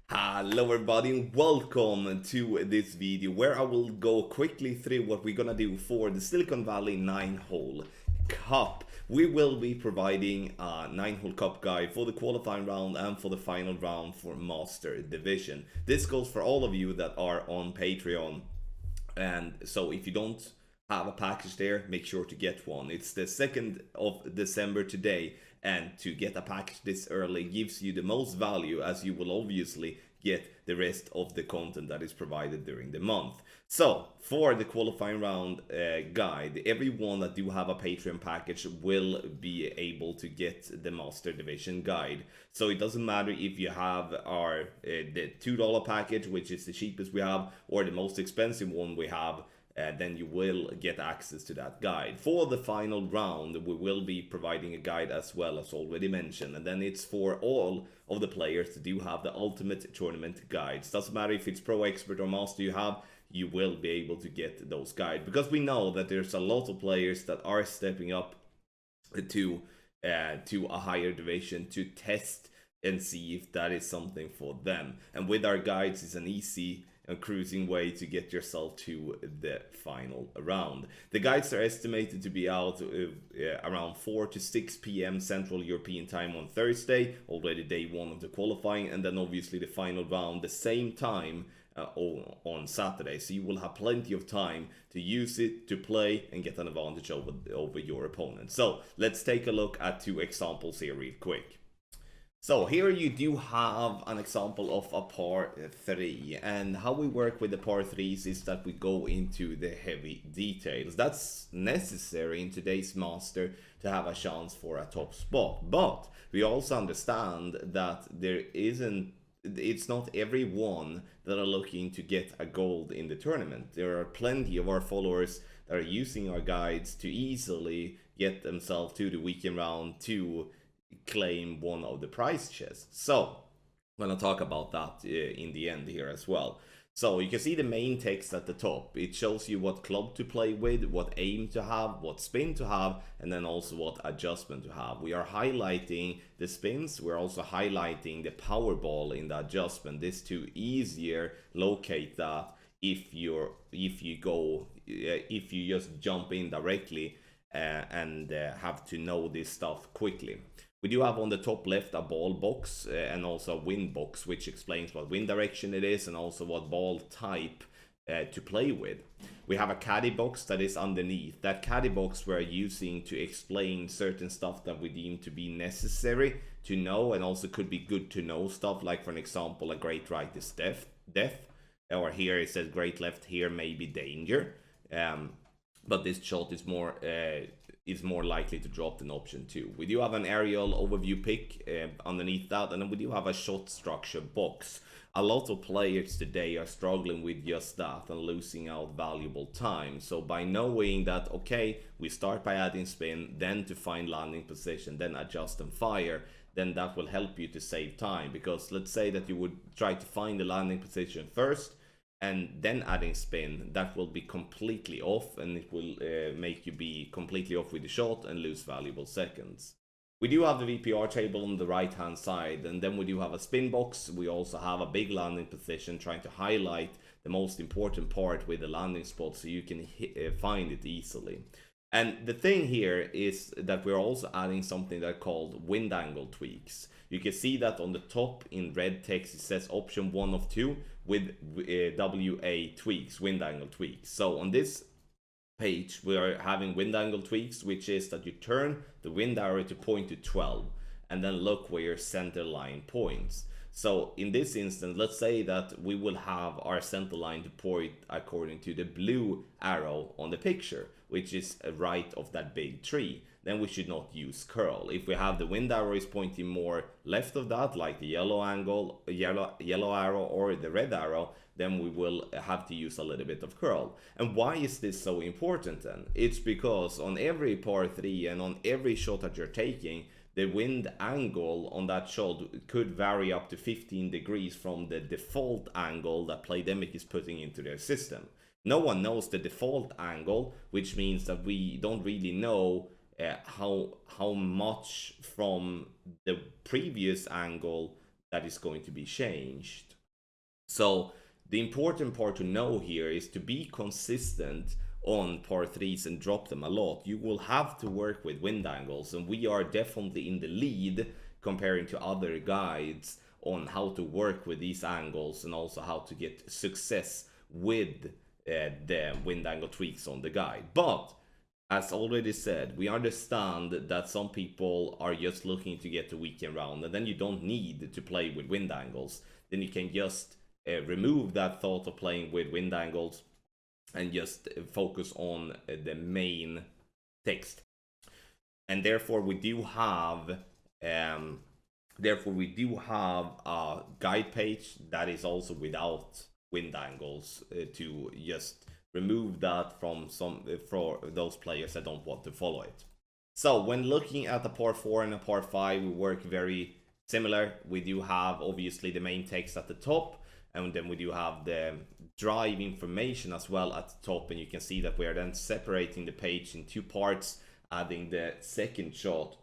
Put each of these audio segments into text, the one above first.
Hello everybody and welcome to this video where I will go quickly through what we're gonna do for the Silicon Valley 9-hole cup. We will be providing a 9-hole cup guide for the qualifying round and for the final round for Master Division. This goes for all of you that are on Patreon, and so if you don't have a package there, make sure to get one. It's the 2nd of December today, and to get a package this early gives you the most value, as you will obviously get the rest of the content that is provided during the month. So for the qualifying round guide, everyone that do have a Patreon package will be able to get the Master Division guide. So it doesn't matter if you have our the $2 package, which is the cheapest we have, or the most expensive one we have. Then you will get access to that guide. For the final round, we will be providing a guide as well, as already mentioned, and then it's for all of the players to do have the ultimate tournament guides. Doesn't matter if it's pro, expert or master you will be able to get those guides, because we know that there's a lot of players that are stepping up to a higher division to test and see if that is something for them. And with our guides, it's an easy and cruising way to get yourself to the final round. The guides are estimated to be out around 4 to 6 p.m. Central European time on Thursday, already day 1 of the qualifying, and then obviously the final round the same time on Saturday. So you will have plenty of time to use it, to play and get an advantage over your opponent. So let's take a look at 2 examples here real quick. So here you do have an example of a par 3, and how we work with the par 3s is that we go into the heavy details. That's necessary in today's Master to have a chance for a top spot, but we also understand that it's not everyone that are looking to get a gold in the tournament. There are plenty of our followers that are using our guides to easily get themselves to the weekend round to claim one of the prize chests. So I'm gonna talk about that in the end here as well. So you can see the main text at the top. It shows you what club to play with, what aim to have, what spin to have, and then also what adjustment to have. We are highlighting the spins. We're also highlighting the power ball in the adjustment. This to easier locate that if you just jump in directly and have to know this stuff quickly. We do have on the top left a ball box and also a wind box, which explains what wind direction it is and also what ball type to play with. We have a caddy box that is underneath. That caddy box we're using to explain certain stuff that we deem to be necessary to know, and also could be good to know stuff, like for an example, a great right is death, or here it says great left here may be danger. But this shot is more likely to drop than option 2. We do have an aerial overview pick underneath that, and then we do have a shot structure box. A lot of players today are struggling with just that and losing out valuable time. So by knowing that, okay, we start by adding spin, then to find landing position, then adjust and fire, then that will help you to save time. Because let's say that you would try to find the landing position first, and then adding spin, that will be completely off, and it will make you be completely off with the shot and lose valuable seconds. We do have the VPR table on the right hand side, and then we do have a spin box. We also have a big landing position, trying to highlight the most important part with the landing spot so you can find it easily. And the thing here is that we're also adding something that's called wind angle tweaks. You can see that on the top in red text it says option 1 of 2 with WA tweaks, wind angle tweaks. So on this page we are having wind angle tweaks, which is that you turn the wind arrow to point to 12 and then look where your center line points. So in this instance, let's say that we will have our center line to point according to the blue arrow on the picture, which is right of that big tree. Then we should not use curl. If we have the wind arrow is pointing more left of that, like the yellow arrow or the red arrow, then we will have to use a little bit of curl. And why is this so important then? It's because on every par 3 and on every shot that you're taking, the wind angle on that shot could vary up to 15 degrees from the default angle that Playdemic is putting into their system. No one knows the default angle, which means that we don't really know how much from the previous angle that is going to be changed. So the important part to know here is to be consistent on par threes and drop them a lot. You will have to work with wind angles, and we are definitely in the lead comparing to other guides on how to work with these angles and also how to get success with the wind angle tweaks on the guide. But as already said, we understand that some people are just looking to get the weekend round, and then you don't need to play with wind angles. Then you can just remove that thought of playing with wind angles and just focus on the main text. And therefore we do have a guide page that is also without wind angles to just remove that from for those players that don't want to follow it. So when looking at a par 4 and a par 5, we work very similar. We do have obviously the main text at the top, and then we do have the drive information as well at the top, and you can see that we are then separating the page in two parts, adding the second shot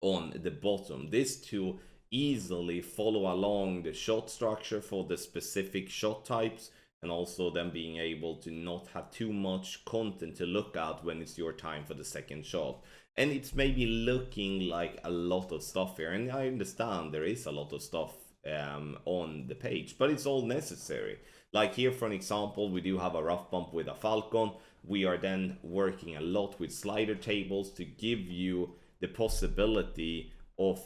on the bottom. This to easily follow along the shot structure for the specific shot types, and also then being able to not have too much content to look at when it's your time for the second shot. And it's maybe looking like a lot of stuff here, and I understand there is a lot of stuff on the page, but it's all necessary. Like here, for an example, we do have a rough bump with a Falcon. We are then working a lot with slider tables to give you the possibility of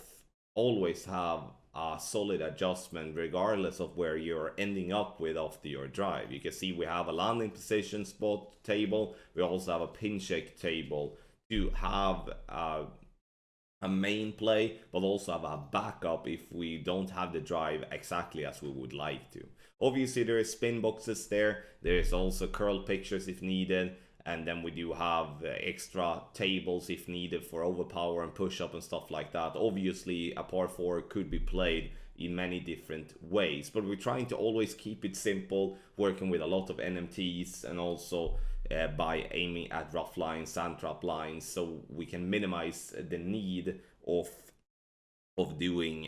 always have a solid adjustment regardless of where you're ending up with after your drive. You can see we have a landing position spot table. We also have a pin check table to have a main play, but also have a backup if we don't have the drive exactly as we would like to. Obviously there is spin boxes there. There is also curl pictures if needed. And then we do have extra tables if needed for overpower and push up and stuff like that. Obviously a par 4 could be played in many different ways, but we're trying to always keep it simple, working with a lot of NMTs, and also by aiming at rough lines, sand trap lines, so we can minimize the need of doing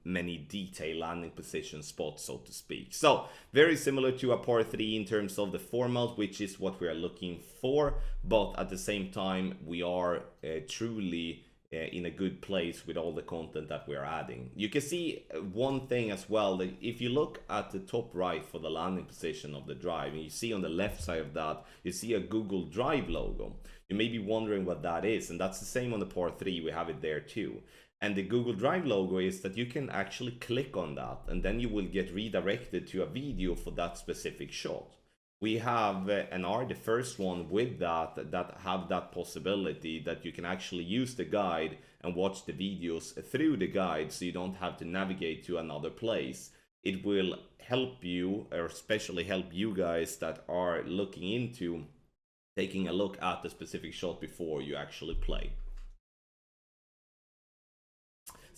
many detail landing position spots, so to speak. So very similar to a par 3 in terms of the format, which is what we are looking for, but at the same time we are truly in a good place with all the content that we are adding. You can see one thing as well, that if you look at the top right for the landing position of the drive, and you see on the left side of that, you see a Google Drive logo. You may be wondering what that is, and that's the same on the par 3, we have it there too. And the Google Drive logo is that you can actually click on that, and then you will get redirected to a video for that specific shot. We have and are the first one with that have that possibility that you can actually use the guide and watch the videos through the guide, so you don't have to navigate to another place. It will help you, or especially help you guys that are looking into taking a look at the specific shot before you actually play.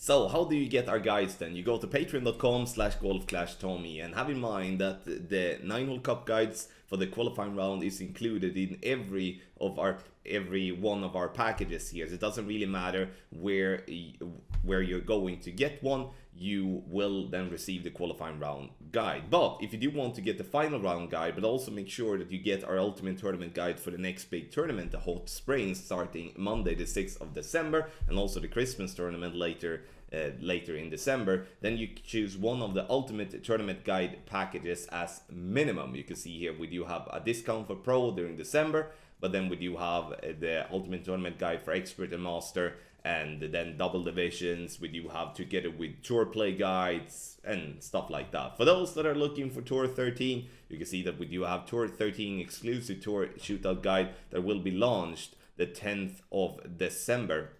So how do you get our guides then? You go to patreon.com/golfclashtommy, and have in mind that the 9-hole cup guides for the qualifying round is included in every one of our packages here. So it doesn't really matter where you're going to get one, you will then receive the qualifying round guide. But if you do want to get the final round guide, but also make sure that you get our ultimate tournament guide for the next big tournament, the Hot Springs, starting Monday the 6th of December, and also the Christmas tournament later in December, then you choose one of the ultimate tournament guide packages as minimum. You can see here we do have a discount for pro during December, but then we do have the ultimate tournament guide for expert and master, and then double divisions we do have together with tour play guides and stuff like that. For those that are looking for Tour 13, you can see that we do have Tour 13 exclusive tour shootout guide that will be launched the 10th of December.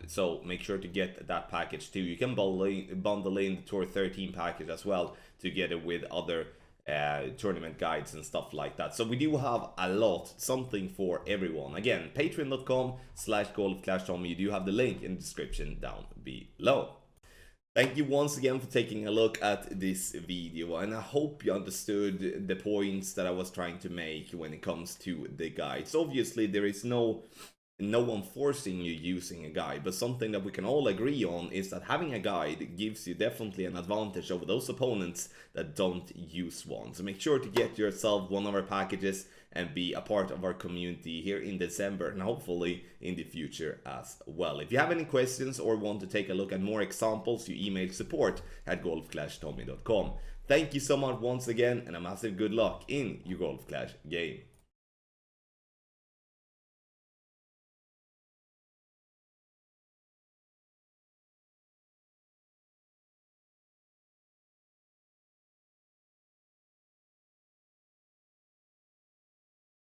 So make sure to get that package too. You can bundle in the Tour 13 package as well, together with other tournament guides and stuff like that. So we do have a lot, something for everyone. Again, patreon.com/golfclashtommy. You do have the link in the description down below. Thank you once again for taking a look at this video, and I hope you understood the points that I was trying to make when it comes to the guides. Obviously there is no no one forcing you using a guide, but something that we can all agree on is that having a guide gives you definitely an advantage over those opponents that don't use one. So make sure to get yourself one of our packages and be a part of our community here in December and hopefully in the future as well. If you have any questions or want to take a look at more examples, you email support@golfclashtommy.com. Thank you so much once again, and a massive good luck in your Golf Clash game.